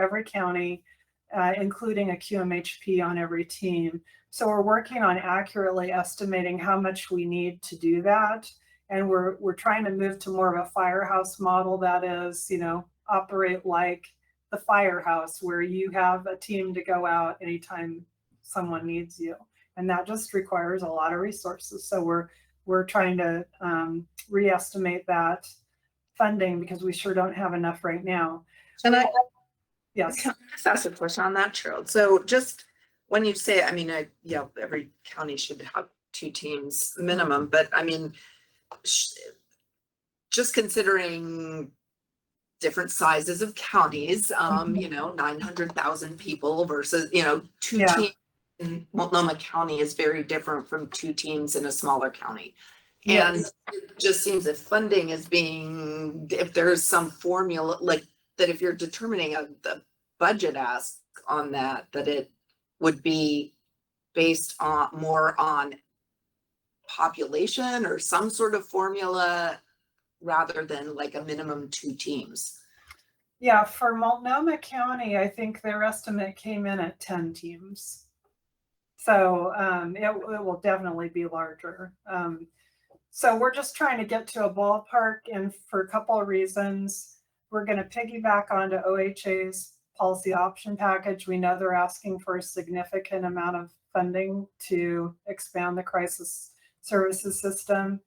every county, including a QMHP on every team. So we're working on accurately estimating how much we need to do that. And we're trying to move to more of a firehouse model that is, operate like the firehouse, where you have a team to go out anytime someone needs you. And that just requires a lot of resources. So we're trying to re-estimate that funding because we sure don't have enough right now. Yes. Can I just ask a question on that, Cheryl? So just when you say, every county should have 2 teams minimum, but I mean, just considering different sizes of counties, 900,000 people versus, 2 teams in Multnomah County is very different from 2 teams in a smaller county. And it just seems that funding is being, if there's some formula, like that, if you're determining the budget ask on that it would be based on more on population or some sort of formula rather than like a minimum 2 teams. Yeah, for Multnomah County, I think their estimate came in at 10 teams. So it will definitely be larger. So we're just trying to get to a ballpark, and for a couple of reasons. We're going to piggyback onto OHA's policy option package. We know they're asking for a significant amount of funding to expand the crisis services system.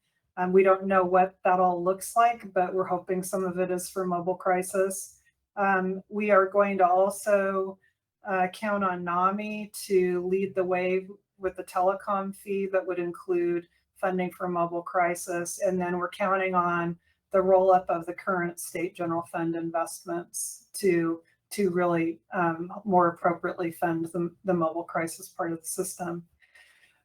We don't know what that all looks like, but we're hoping some of it is for mobile crisis. We are going to also count on NAMI to lead the way with the telecom fee that would include funding for mobile crisis. And then we're counting on the roll up of the current state general fund investments to really more appropriately fund the mobile crisis part of the system.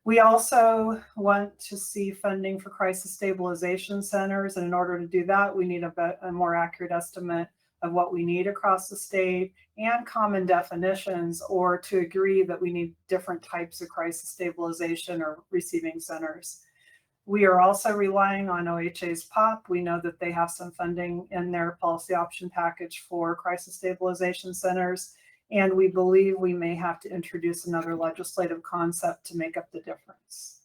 We also want to see funding for crisis stabilization centers. And in order to do that, we need a more accurate estimate of what we need across the state and common definitions, or to agree that we need different types of crisis stabilization or receiving centers. We are also relying on OHA's POP. We know that they have some funding in their policy option package for crisis stabilization centers, and we believe we may have to introduce another legislative concept to make up the difference.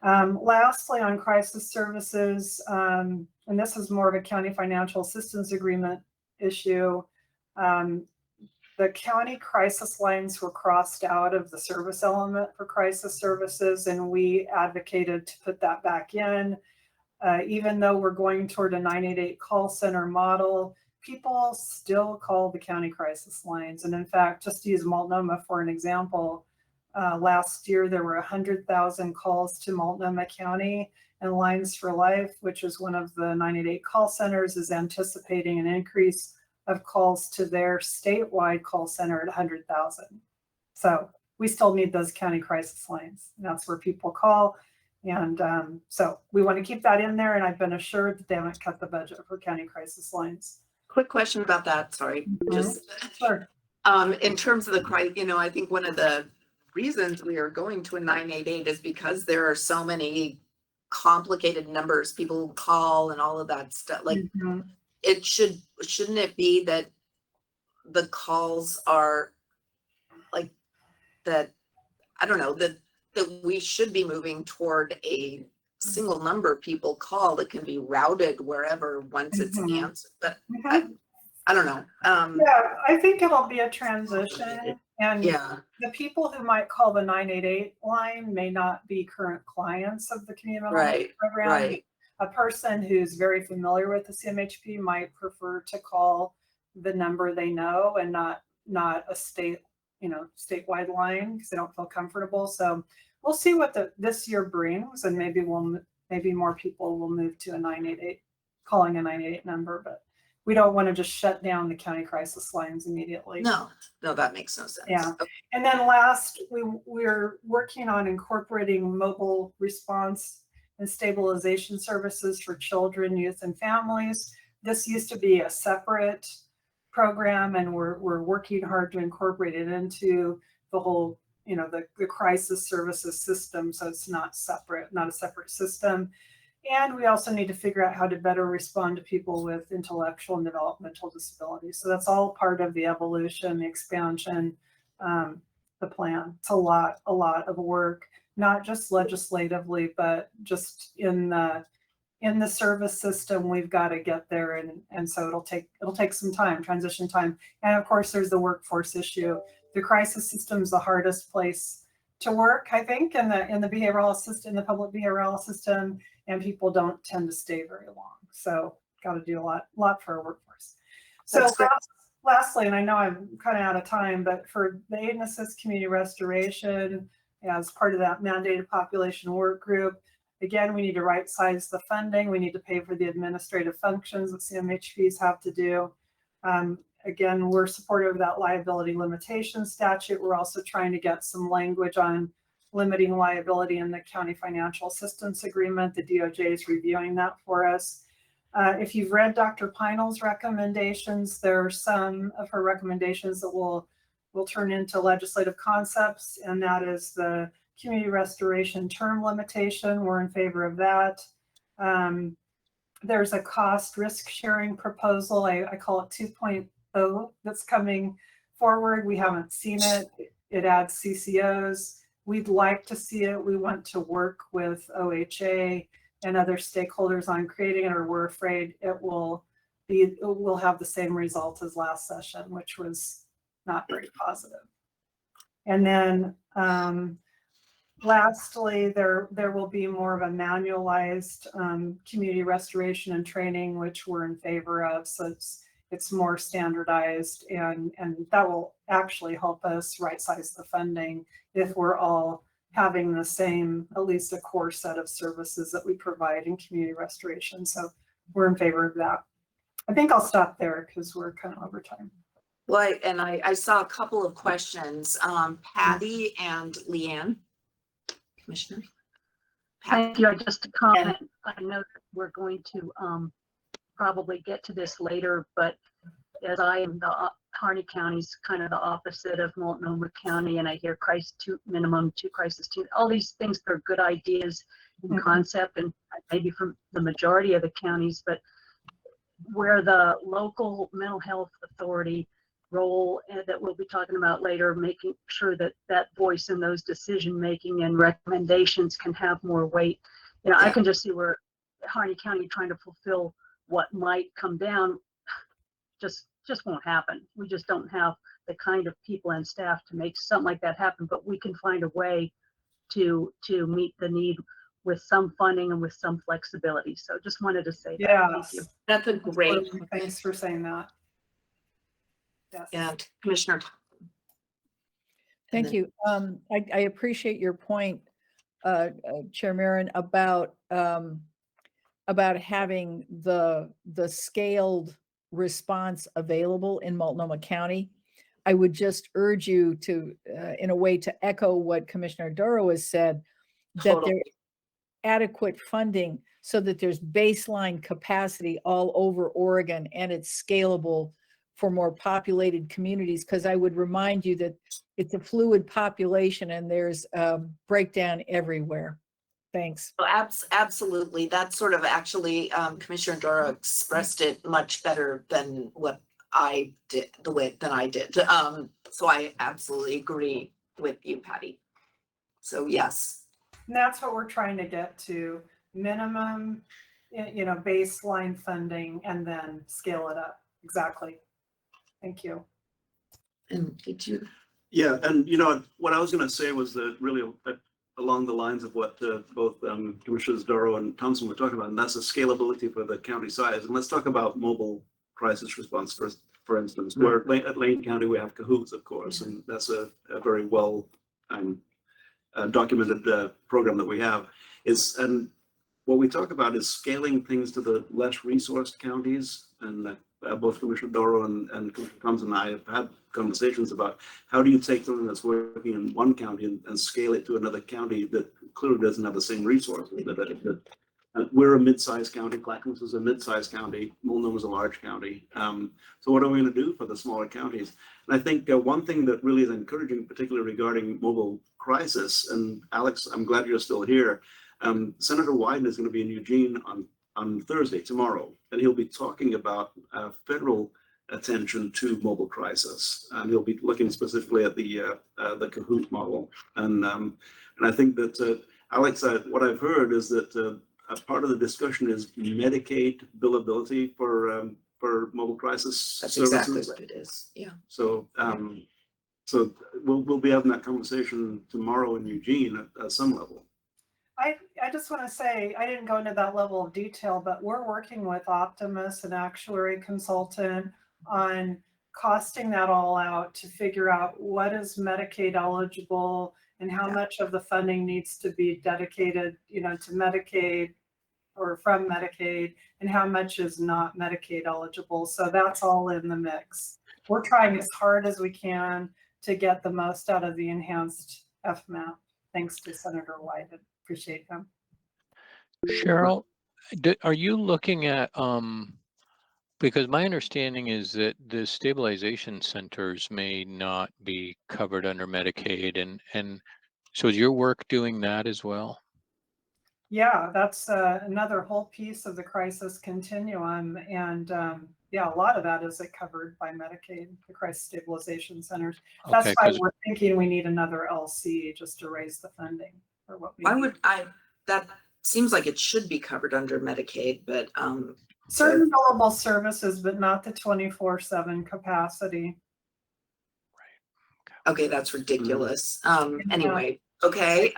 Lastly, on crisis services, and this is more of a county financial assistance agreement issue, the county crisis lines were crossed out of the service element for crisis services, and we advocated to put that back in. Even though we're going toward a 988 call center model, people still call the county crisis lines. And in fact, just to use Multnomah for an example, last year there were 100,000 calls to Multnomah County, and Lines for Life, which is one of the 988 call centers, is anticipating an increase of calls to their statewide call center at 100,000. So we still need those county crisis lines. And that's where people call. And so we want to keep that in there. And I've been assured that they haven't cut the budget for county crisis lines. Quick question about that. Sorry. Just sure. In terms of the crisis, I think one of the reasons we are going to a 988 is because there are so many complicated numbers people call and all of that stuff. Like it shouldn't it be that the calls are like that? I don't know, that we should be moving toward a single number people call that can be routed wherever once it's answered. But I don't know. Yeah, I think it'll be a transition. And the people who might call the 988 line may not be current clients of the community program. Right. A person who's very familiar with the CMHP might prefer to call the number they know and not a statewide line because they don't feel comfortable. So we'll see what this year brings, and maybe more people will move to a 988, calling a 988 number, but we don't want to just shut down the county crisis lines immediately. No, that makes no sense. Yeah. Okay. And then last, we're working on incorporating mobile response and stabilization services for children, youth, and families. This used to be a separate program, and we're working hard to incorporate it into the whole, the crisis services system. So it's not a separate system. And we also need to figure out how to better respond to people with intellectual and developmental disabilities. So that's all part of the evolution, the expansion, the plan. It's a lot of work, not just legislatively, but just in the service system. We've got to get there, and so it'll take some time, transition time. And of course, there's the workforce issue. The crisis system is the hardest place to work, I think, in the behavioral system, in the public behavioral system, and people don't tend to stay very long. So got to do a lot for our workforce. So lastly, and I know I'm kind of out of time, but for the aid and assist community restoration, as part of that mandated population work group, again, we need to right size the funding. We need to pay for the administrative functions that CMHPs have to do. Again, we're supportive of that liability limitation statute. We're also trying to get some language on limiting liability in the county financial assistance agreement. The DOJ is reviewing that for us. If you've read Dr. Pinel's recommendations, there are some of her recommendations that will turn into legislative concepts, and that is the community restoration term limitation. We're in favor of that. There's a cost risk sharing proposal. I call it 2.0 that's coming forward. We haven't seen it. It adds CCOs. We'd like to see it. We want to work with OHA and other stakeholders on creating it, or we're afraid it will have the same result as last session, which was not very positive. And then lastly, there will be more of a manualized community restoration and training, which we're in favor of. So it's more standardized, and that will actually help us right size the funding if we're all having the same, at least a core set of services that we provide in community restoration. So we're in favor of that. I think I'll stop there because we're kind of over time. Well, I saw a couple of questions. Patty and Leanne. Commissioner? Thank you. Just to comment, I know that we're going to probably get to this later, but as I am the Harney County's kind of the opposite of Multnomah County, and I hear minimum two crisis team, all these things are good ideas in concept, and maybe from the majority of the counties, but where the local mental health authority role that we'll be talking about later, making sure that that voice in those decision making and recommendations can have more weight. You know, I can just see where Harney County trying to fulfill what might come down just won't happen. We just don't have the kind of people and staff to make something like that happen, but we can find a way to meet the need with some funding and with some flexibility. So just wanted to say that. Thank you. That's a great. Thanks for saying that. Yes. And Commissioner. Thank you. I appreciate your point, Chair Marin, about having the scaled response available in Multnomah County. I would just urge you to, in a way, to echo what Commissioner Doro has said, that there's adequate funding so that there's baseline capacity all over Oregon, and it's scalable for more populated communities, because I would remind you that it's a fluid population and there's a breakdown everywhere. Thanks. Well, absolutely. That's sort of actually, Commissioner Doro expressed it much better than what I did, than I did. So I absolutely agree with you, Patty. So yes. And that's what we're trying to get to: minimum, baseline funding, and then scale it up. Exactly. Thank you. And did you? Yeah, and what I was going to say was that really along the lines of what both Commissioners Doro and Thompson were talking about, and that's the scalability for the county size. And let's talk about mobile crisis response first. For instance, where at Lane County we have CAHOOTS, of course, and that's a very well documented program that we have. And what we talk about is scaling things to the less resourced counties, and both Commissioner Doro and Commissioner Thompson and I have had conversations about how do you take something that's working in one county and scale it to another county that clearly doesn't have the same resources. We're a mid-sized county. Clackamas is a mid-sized county. Multnomah is a large county. So what are we going to do for the smaller counties? And I think one thing that really is encouraging, particularly regarding mobile crisis, and Alex, I'm glad you're still here. Senator Wyden is going to be in Eugene on Thursday, tomorrow, and he'll be talking about federal attention to mobile crisis, and he'll be looking specifically at the Kahoot model. And I think that Alex, what I've heard is that a part of the discussion is Medicaid billability for mobile crisis That's services. exactly what it is. Yeah. So so we'll be having that conversation tomorrow in Eugene at some level. I just want to say, I didn't go into that level of detail, but we're working with Optimus, an actuary consultant, on costing that all out to figure out what is Medicaid eligible and how much of the funding needs to be dedicated, to Medicaid or from Medicaid, and how much is not Medicaid eligible. So that's all in the mix. We're trying as hard as we can to get the most out of the enhanced FMAP. Thanks to Senator Wyden. Appreciate him. Cheryl, are you looking at, because my understanding is that the stabilization centers may not be covered under Medicaid, and so is your work doing that as well? Yeah, that's another whole piece of the crisis continuum. And yeah, a lot of that is covered by Medicaid, the crisis stabilization centers. That's Okay, why we're thinking we need another LC just to raise the funding for what we need. That seems like it should be covered under Medicaid, but Certain billable services, but not the 24/7 capacity. okay, that's ridiculous. Anyway, okay.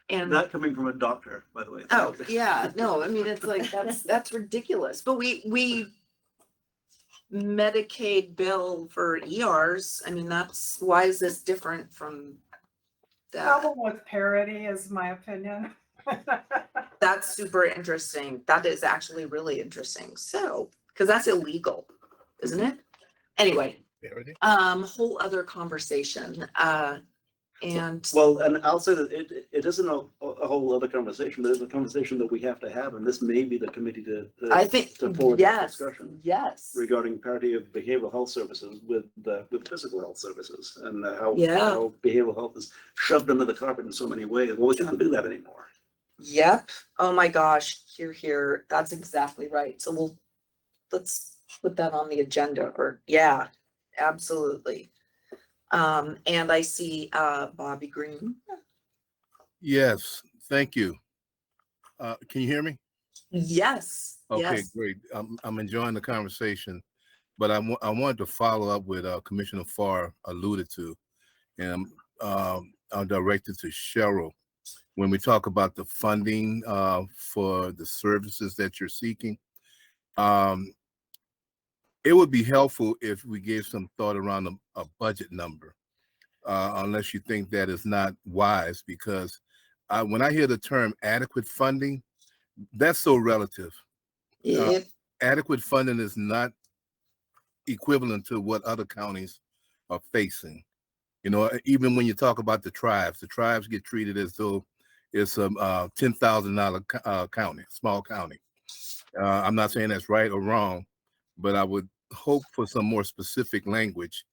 And Not coming from a doctor, by the way. oh yeah, no, I mean it's like that's ridiculous. But we Medicaid bill for ERs. I mean, why is this different from that? Problem with parity is my opinion. That's super interesting. That is actually really interesting. So, because that's illegal, isn't it? Anyway, whole other conversation. And well, and I'll say that it isn't a whole other conversation, but it's a conversation that we have to have, and this may be the committee to I think forward this yes, discussion yes. regarding parity of behavioral health services with physical health services, and how behavioral health is shoved under the carpet in so many ways. Well, we can't do that anymore. Yep. Oh my gosh. Here. That's exactly right. So let's put that on the agenda. Or yeah, absolutely. And I see Bobby Green. Yes, thank you. Can you hear me? Yes. Okay, yes. great. I'm enjoying the conversation, but I wanted to follow up with Commissioner Farr alluded to, and I'll direct it to Cheryl. When we talk about the funding for the services that you're seeking, it would be helpful if we gave some thought around a budget number, unless you think that is not wise, because when I hear the term adequate funding, that's so relative. Yep. Adequate funding is not equivalent to what other counties are facing. Even when you talk about the tribes get treated as though it's a $10,000 county, small county. I'm not saying that's right or wrong, but I would hope for some more specific language,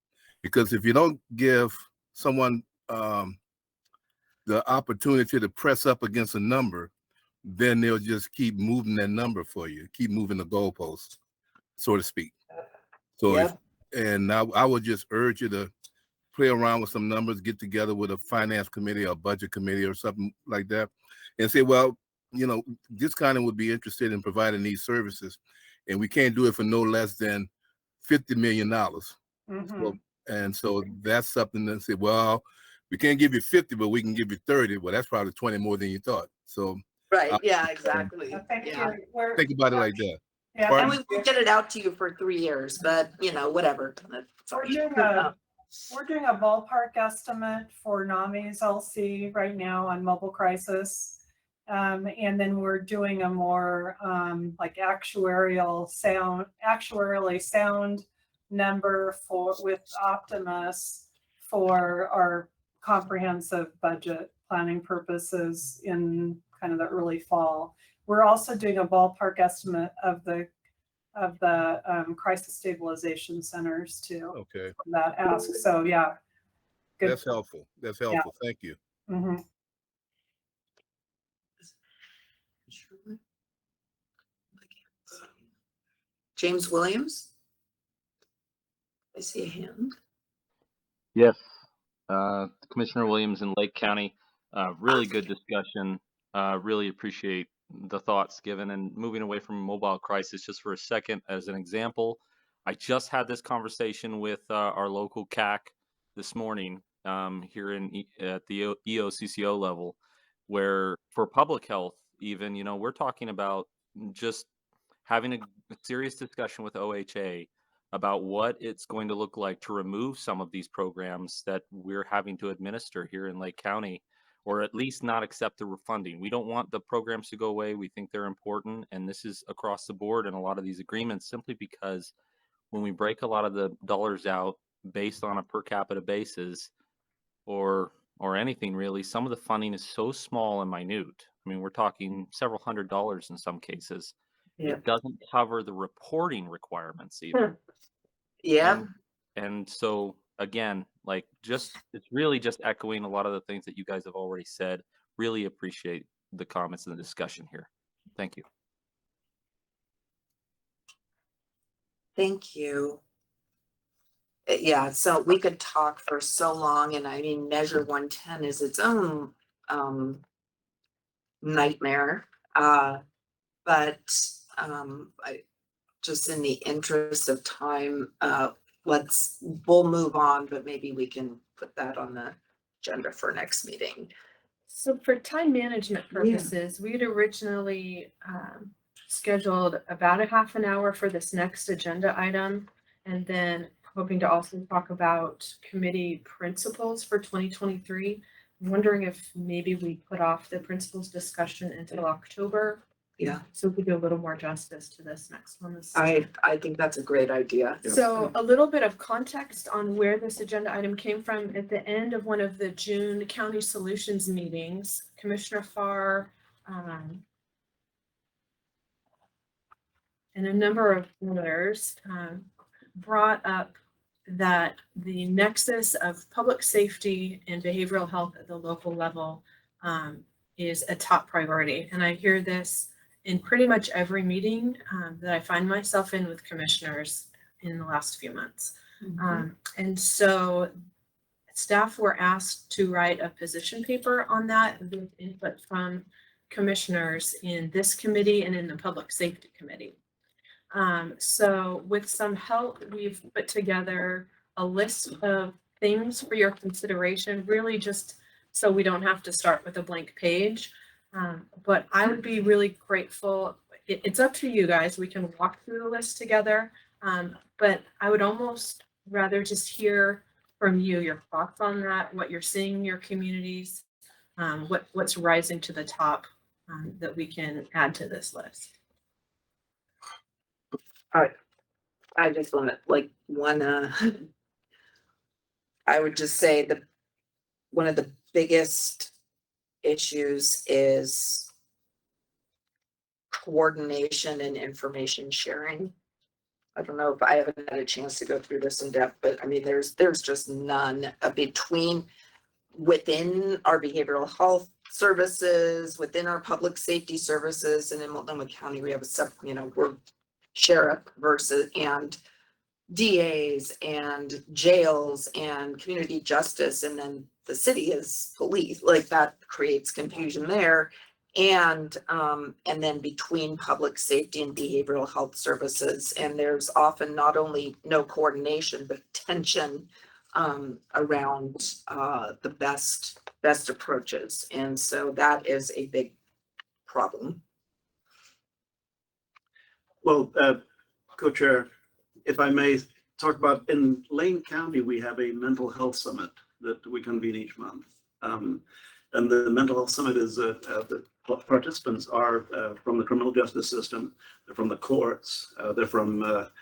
because if you don't give someone the opportunity to press up against a number, then they'll just keep moving that number for you, keep moving the goalposts, so to speak. So, I would just urge you to play around with some numbers, get together with a finance committee or budget committee or something like that, and say, well, this county would be interested in providing these services, and we can't do it for no less than $50 million. And so that's something that say, well, we can't give you 50, but we can give you 30. Well, that's probably 20 more than you thought. So right. Yeah, exactly. Thank you. Think about it like that. Yeah, And we get it out to you for 3 years, but whatever. we're doing a ballpark estimate for NAMI's LC right now on mobile crisis. And then we're doing a more like actuarially sound number with Optimus for our comprehensive budget planning purposes in kind of the early fall. We're also doing a ballpark estimate of the crisis stabilization centers too. Okay. For that ask. So yeah. Good. That's helpful. That's helpful. Thank you. James Williams? I see a hand. Yes, Commissioner Williams in Lake County, really good discussion. Really appreciate the thoughts given, and moving away from mobile crisis just for a second. As an example, I just had this conversation with our local CAC this morning here at the EOCCO level, where for public health, even, you know, we're talking about just having a serious discussion with OHA about what it's going to look like to remove some of these programs that we're having to administer here in Lake County, or at least not accept the funding. We don't want the programs to go away. We think they're important, and this is across the board in a lot of these agreements, simply because when we break a lot of the dollars out based on a per capita basis, or anything really, some of the funding is so small and minute. I mean, we're talking several $100s in some cases. Yeah. It doesn't cover the reporting requirements even. Yeah. And so again, like, it's really just echoing a lot of the things that you guys have already said. Really appreciate the comments and the discussion here. Thank you. Thank you. Yeah, so we could talk for so long, and I mean, Measure 110 is its own nightmare. But I just, in the interest of time, we'll move on, but maybe we can put that on the agenda for next meeting. So for time management Yeah. purposes, we had originally scheduled about a half an hour for this next agenda item, and then hoping to also talk about committee principles for 2023. I'm wondering if maybe we put off the principles discussion until October. Yeah. So we could do a little more justice to this next one. I think that's a great idea. So a little bit of context on where this agenda item came from. At the end of one of the June County Solutions meetings, Commissioner Farr and a number of others brought up that the nexus of public safety and behavioral health at the local level is a top priority. And I hear this in pretty much every meeting that I find myself in with commissioners in the last few months. And so staff were asked to write a position paper on that with input from commissioners in this committee and in the Public Safety Committee. So with some help, we've put together a list of things for your consideration, really just so we don't have to start with a blank page. But I would be really grateful. It's up to you guys. We can walk through the list together. But I would almost rather just hear from you, your thoughts on that, what you're seeing in your communities, what's rising to the top that we can add to this list. I just want to I would just say one of the biggest issues is coordination and information sharing. I don't know if I haven't had a chance to go through this in depth, but I mean, there's just none within our behavioral health services, within our public safety services, and in Multnomah County, we have we're sheriff and DAs and jails and community justice, and then the city is police. Like, that creates confusion there. And then between public safety and behavioral health services, and there's often not only no coordination but tension around the best approaches, and so that is a big problem. Well, Co-Chair, if I may talk about, in Lane County, we have a mental health summit that we convene each month. And the mental health summit is the participants are from the criminal justice system, they're from the courts, they're from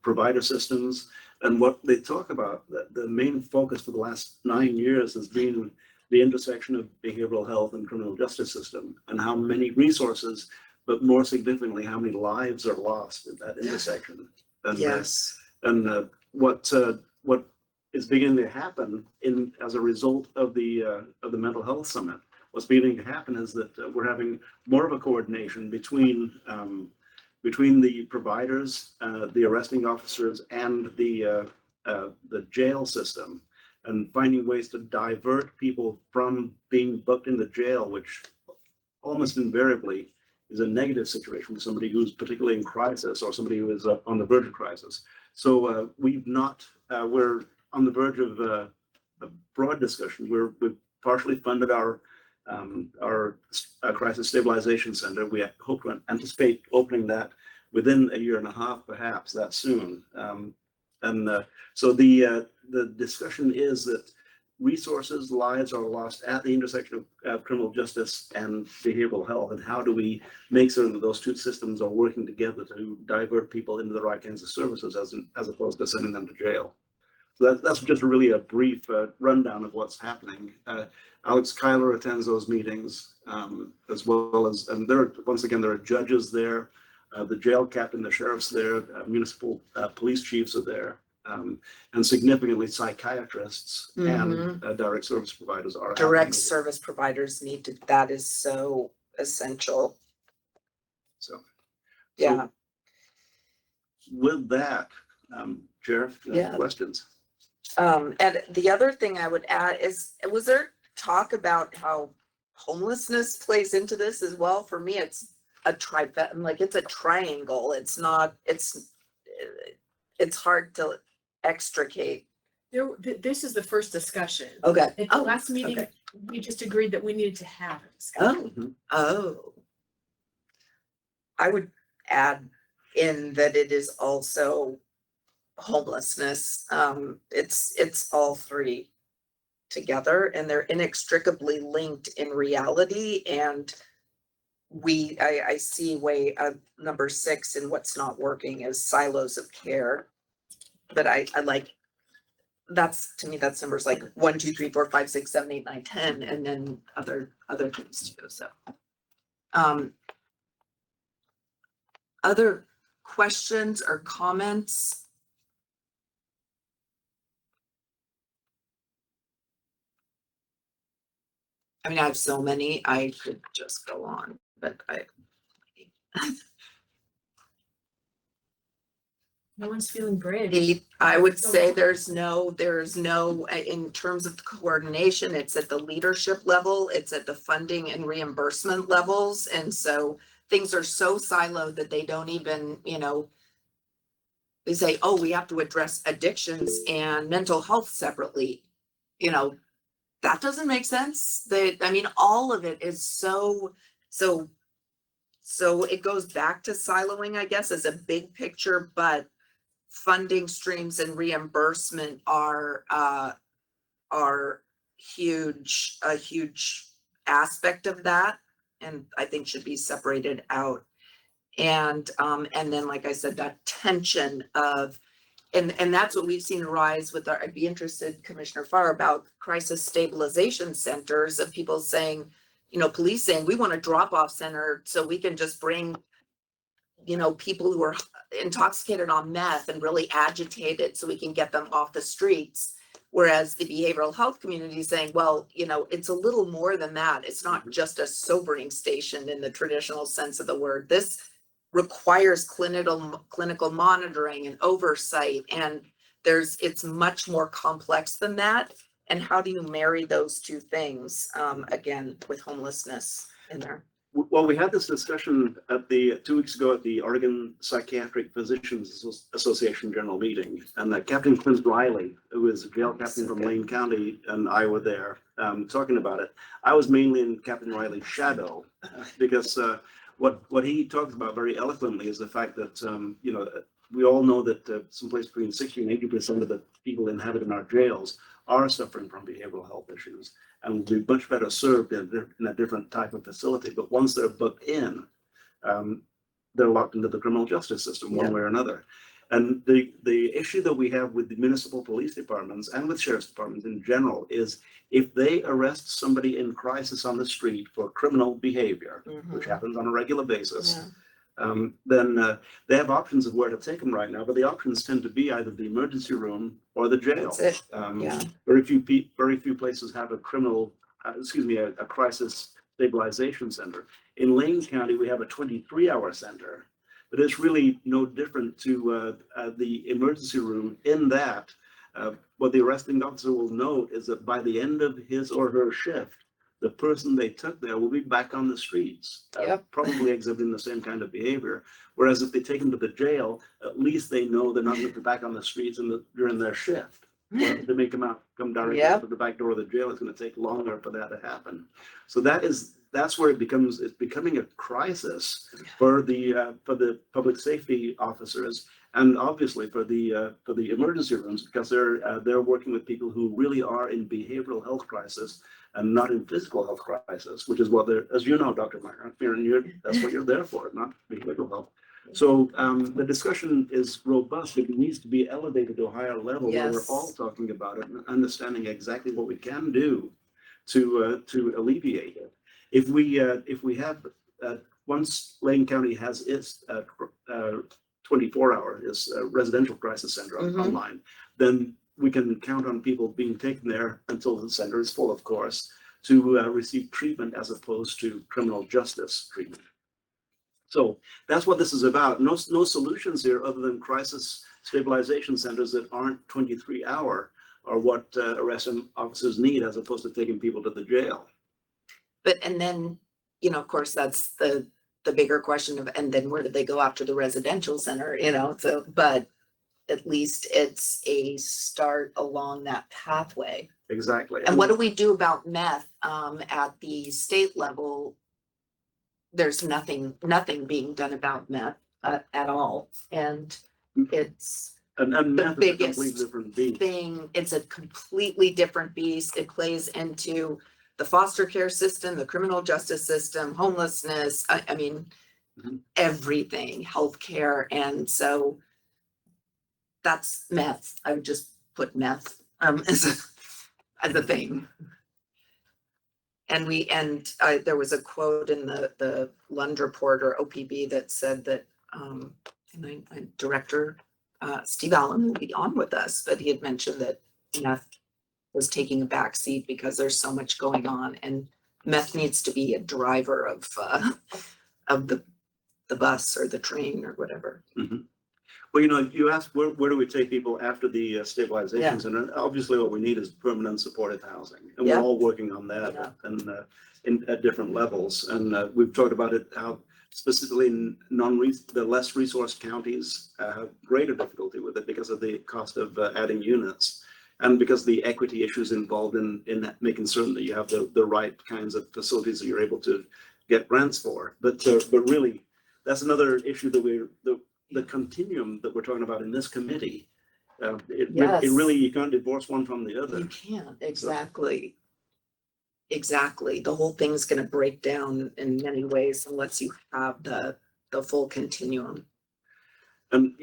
provider systems. And what they talk about, the main focus for the last 9 years has been the intersection of behavioral health and criminal justice system, and how many resources, but more significantly, how many lives are lost in that intersection. And, Yes. What is beginning to happen as a result of the mental health summit, what's beginning to happen is that we're having more of a coordination between between the providers, the arresting officers, and the jail system, and finding ways to divert people from being booked in the jail, which almost invariably is a negative situation for somebody who's particularly in crisis or somebody who is on the verge of crisis. So we're on the verge of a broad discussion. We've partially funded our crisis stabilization center. We hope to anticipate opening that within a year and a half, perhaps that soon. So the discussion is that resources, lives are lost at the intersection of criminal justice and behavioral health, and how do we make certain that those two systems are working together to divert people into the right kinds of services as opposed to sending them to jail. So that's just really a brief rundown of what's happening. Alex Kyler attends those meetings, as well as, and once again, there are judges there, the jail captain, the sheriff's there, municipal police chiefs are there. And significantly psychiatrists and direct service providers are. Direct service providers need to, that is so essential. So Yeah. With that, Chair, Yeah. questions? And the other thing I would add is, was there talk about how homelessness plays into this as well? For me, it's a it's a triangle. It's not, it's hard to extricate. This is the first discussion. Okay. At the last meeting, okay. we just agreed that we needed to have a discussion. Oh. I would add in that it is also homelessness. It's all three together, and they're inextricably linked in reality. And I see way number 6 in what's not working is silos of care. But I like, that's, to me, that's numbers like 1, 2, 3, 4, 5, 6, 7, 8, 9, 10, and then other things too. So, other questions or comments? I mean, I have so many, I could just go on, but No one's feeling brave. I would say there's no, in terms of coordination, it's at the leadership level, it's at the funding and reimbursement levels. And so things are so siloed that they don't even, they say, oh, we have to address addictions and mental health separately. That doesn't make sense. All of it is so it goes back to siloing, I guess, as a big picture, but funding streams and reimbursement are huge, a huge aspect of that, and I think should be separated out. And then, like I said, that tension of, and that's what we've seen rise with I'd be interested, Commissioner Farr, about crisis stabilization centers, of people saying, police saying, we want a drop-off center so we can just bring, people who are intoxicated on meth and really agitated so we can get them off the streets. Whereas the behavioral health community is saying, well, it's a little more than that. It's not just a sobering station in the traditional sense of the word. This requires clinical monitoring and oversight, and it's much more complex than that. And how do you marry those two things, again, with homelessness in there? Well, we had this discussion 2 weeks ago at the Oregon Psychiatric Physicians Association General Meeting, and Captain Clint Riley, who is a jail captain from Lane County, and I were there talking about it. I was mainly in Captain Riley's shadow because what he talks about very eloquently is the fact that we all know that someplace between 60 and 80% of the people inhabiting our jails are suffering from behavioral health issues, and will be much better served in a different type of facility. But once they're booked in, they're locked into the criminal justice system one way or another. And the issue that we have with the municipal police departments and with sheriff's departments in general is, if they arrest somebody in crisis on the street for criminal behavior, which happens on a regular basis, then they have options of where to take them right now, but the options tend to be either the emergency room or the jail. That's it. Very few places have a crisis stabilization center. In Lane County, we have a 23-hour center, but it's really no different to the emergency room in that what the arresting officer will note is that by the end of his or her shift, the person they took there will be back on the streets, probably exhibiting the same kind of behavior. Whereas if they take them to the jail, at least they know they're not going to be back on the streets during their shift. Well, they may come directly out of the back door of the jail. It's going to take longer for that to happen. So that's where it's becoming a crisis for the public safety officers, and obviously for the emergency rooms, because they're working with people who really are in behavioral health crisis and not in physical health crisis, which is what they're, as you know, Dr. Meyer, that's what you're there for, not behavioral health. So the discussion is robust. It needs to be elevated to a higher level where we're all talking about it and understanding exactly what we can do to alleviate it. If we have once Lane County has its 24-hour residential crisis center online, then we can count on people being taken there until the center is full, of course, to receive treatment as opposed to criminal justice treatment. So that's what this is about. No solutions here other than crisis stabilization centers that aren't 23-hour or what arresting officers need, as opposed to taking people to the jail. And then, of course, that's the bigger question of, and then where do they go after the residential center, so, but at least it's a start along that pathway. Exactly. And what do we do about meth at the state level? There's nothing being done about meth at all. And it's and the biggest different beast. thing. It's a completely different beast. It plays into the foster care system, the criminal justice system, homelessness, I mean, everything, healthcare. And so that's meth. I would just put meth as a thing. And there was a quote in the Lund report or OPB that said that, Director Steve Allen will be on with us, but he had mentioned that meth was taking a back seat because there's so much going on, and meth needs to be a driver of the bus or the train or whatever. Well, you asked where do we take people after the stabilization center? Obviously, what we need is permanent supportive housing, and we're all working on that and at different levels. And we've talked about it how specifically in the less resourced counties have greater difficulty with it because of the cost of adding units, and because the equity issues involved in making certain that you have the right kinds of facilities that you're able to get grants for. But really, that's another issue that the continuum that we're talking about in this committee, it really, you can't divorce one from the other. You can't, exactly. Exactly. The whole thing's going to break down in many ways unless you have the full continuum. And,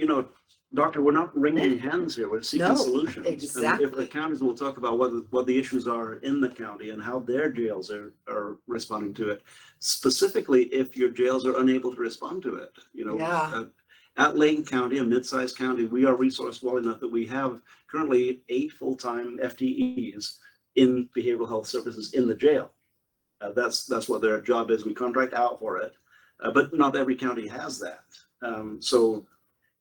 Doctor, we're not wringing hands here. We're seeking solutions. Exactly. And if the counties will talk about what the issues are in the county and how their jails are responding to it, specifically if your jails are unable to respond to it, at Lane County, a mid-sized county, we are resourced well enough that we have currently 8 full-time FTEs in behavioral health services in the jail. That's what their job is. We contract out for it, but not every county has that. So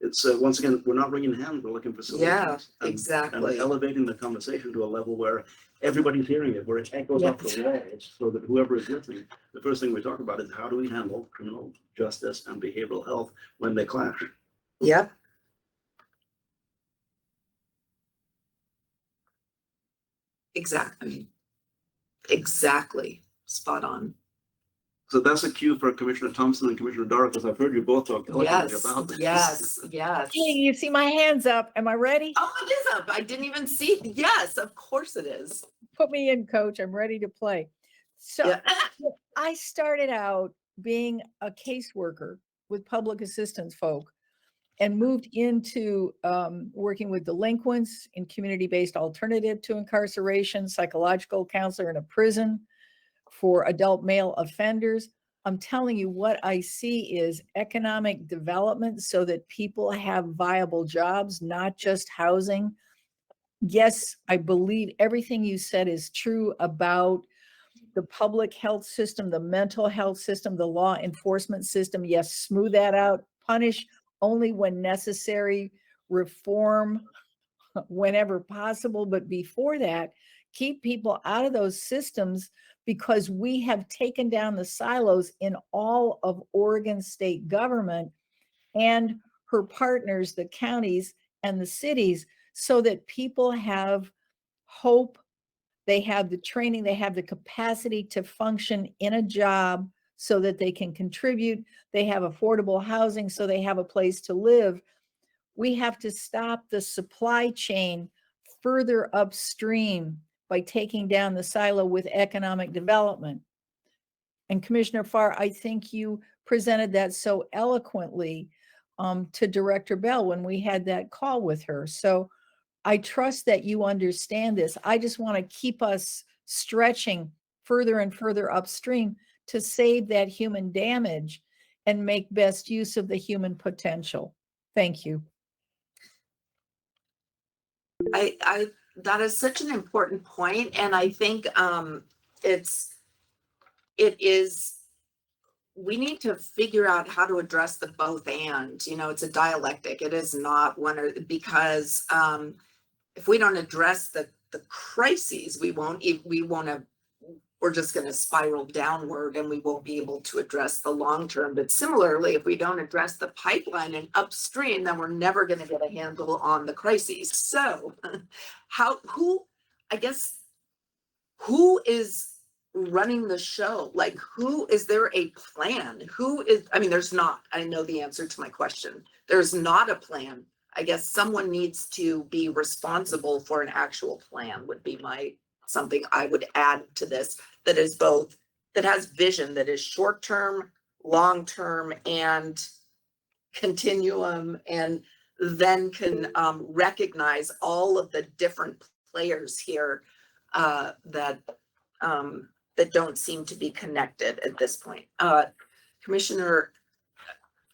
it's once again, we're not wringing hands. We're looking for solutions. Exactly. And elevating the conversation to a level where everybody's hearing it, where it echoes off the walls, so that whoever is listening, the first thing we talk about is how do we handle criminal justice and behavioral health when they clash. Yep. Exactly. Spot on. So that's a cue for Commissioner Thompson and Commissioner Dara, because I've heard you both talk collectively about this. Yes. Hey, you see my hands up. Am I ready? Oh, it is up. I didn't even see. Yes, of course it is. Put me in, coach. I'm ready to play. So I started out being a caseworker with public assistance folk and moved into working with delinquents in community-based alternative to incarceration, psychological counselor in a prison for adult male offenders. I'm telling you, what I see is economic development so that people have viable jobs, not just housing. Yes, I believe everything you said is true about the public health system, the mental health system, the law enforcement system. Yes, smooth that out, punish only when necessary, reform whenever possible. But before that, keep people out of those systems, because we have taken down the silos in all of Oregon state government and her partners, the counties and the cities, so that people have hope. They have the training, they have the capacity to function in a job so that they can contribute. They have affordable housing so they have a place to live. We have to stop the supply chain further upstream by taking down the silo with economic development. And Commissioner Farr, I think you presented that so eloquently to Director Bell when we had that call with her. So I trust that you understand this. I just want to keep us stretching further and further upstream to save that human damage and make best use of the human potential. Thank you. I that is such an important point, and I think it is, we need to figure out how to address the both and, you know, it's a dialectic. It is not one or, because if we don't address the crises, we're just going to spiral downward and we won't be able to address the long term. But similarly, if we don't address the pipeline and upstream, then we're never going to get a handle on the crises. So who is running the show? Like, is there a plan? There's not. I know the answer to my question. There's not a plan. I guess someone needs to be responsible for an actual plan, would be something I would add to this, that is both, that has vision, that is short-term, long-term, and continuum, and then can recognize all of the different players here that don't seem to be connected at this point. Commissioner,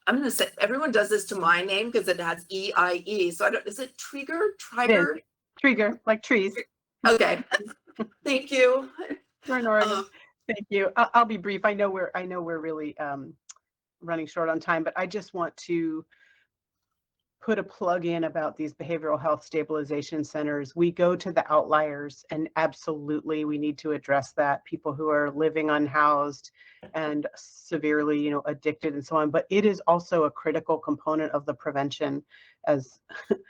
I'm going to say, everyone does this to my name because it has E-I-E. So is it Trigger? Trigger, like trees. Okay. Thank you. We're in Oregon. Thank you. I'll be brief. I know we're really running short on time, but I just want to put a plug in about these behavioral health stabilization centers. We go to the outliers, and absolutely we need to address that. People who are living unhoused and severely, addicted and so on. But it is also a critical component of the prevention. As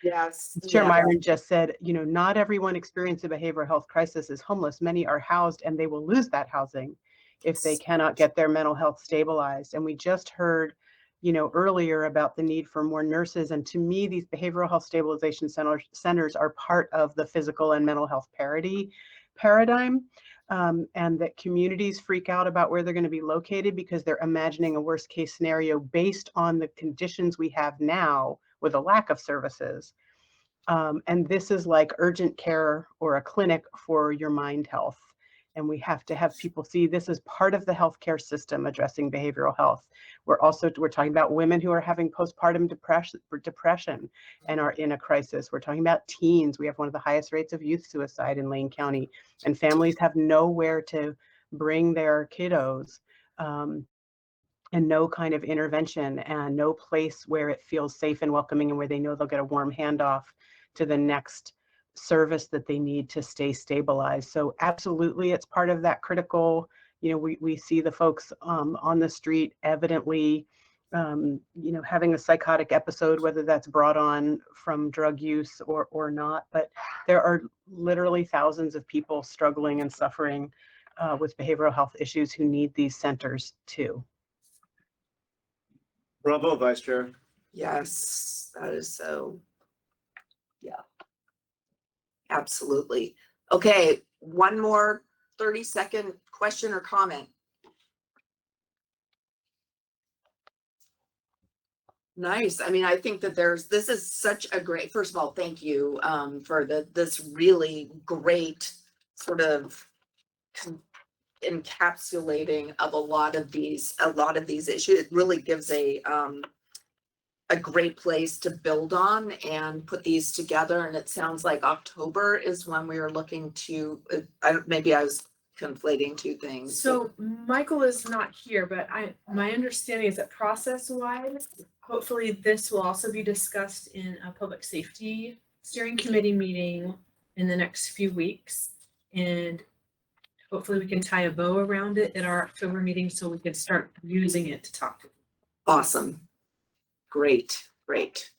yes, Chair Myron just said, not everyone experiencing a behavioral health crisis is homeless. Many are housed, and they will lose that housing if they cannot get their mental health stabilized. And we just heard earlier about the need for more nurses. And to me, these behavioral health stabilization centers are part of the physical and mental health parity paradigm. And that communities freak out about where they're going to be located because they're imagining a worst case scenario based on the conditions we have now with a lack of services. And this is like urgent care or a clinic for your mind health. And we have to have people see this as part of the healthcare system addressing behavioral health. We're talking about women who are having postpartum depression and are in a crisis. We're talking about teens. We have one of the highest rates of youth suicide in Lane County, and families have nowhere to bring their kiddos, and no kind of intervention and no place where it feels safe and welcoming and where they know they'll get a warm handoff to the next service that they need to stay stabilized. So absolutely, it's part of that critical, we see the folks on the street evidently, having a psychotic episode, whether that's brought on from drug use or not. But there are literally thousands of people struggling and suffering with behavioral health issues who need these centers too. Bravo, Vice Chair. Yes, that is so. Yeah. Absolutely. Okay, one more 30-second question or comment. Nice. I think that this is such a great, first of all, thank you for this really great sort of encapsulating of a lot of these issues. It really gives a great place to build on and put these together. And it sounds like October is when we are looking to, maybe I was conflating two things. So Michael is not here, but my understanding is that process-wise, hopefully this will also be discussed in a public safety steering committee meeting in the next few weeks. And hopefully we can tie a bow around it at our October meeting so we can start using it to talk to people. Awesome. Great, great.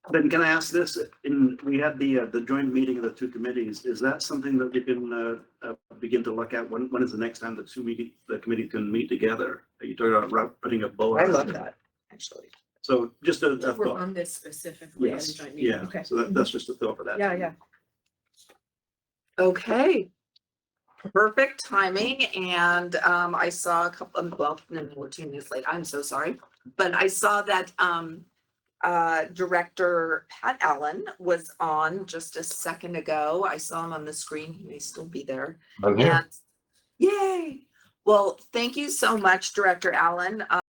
Then can I ask this, we had the joint meeting of the two committees, is that something that we can begin to look at? When is the next time the committee can meet together? Are you talking about putting a bow? I love that, actually. So just a We're thought. on this specifically at a Yes, joint meeting. yeah, Okay. so that's just a thought for that. Yeah, yeah. Okay. Perfect timing. And I saw a couple of, well, no, we're 2 minutes late. I'm so sorry. But I saw that Director Pat Allen was on just a second ago. I saw him on the screen. He may still be there. I'm here. And yay. Well, thank you so much, Director Allen.